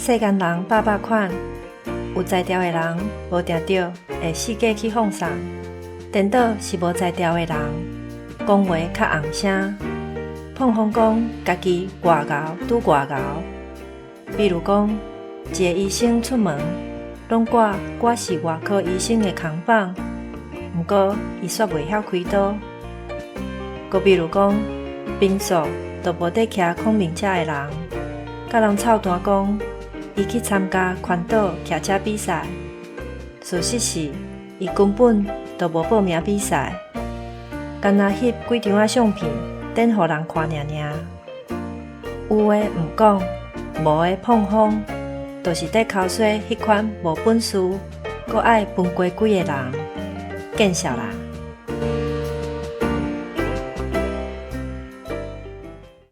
世间人百百款，有才调的人无定着会四界去放送，颠倒是无才调的人讲话较红声，碰风讲家己外敖拄外敖。比如讲，一个医生出门，拢挂我是外科医生的空榜，毋过伊煞袂晓开刀。搁比如讲，平素都无得骑孔明车的人，甲人臭单讲伊去参加环岛骑车比赛，事实是伊根本都无报名比赛，干那翕几张相片，等互人看尔。有诶毋讲，无诶碰风，就是在口说迄款无本事，搁爱分过几个人，见笑啦。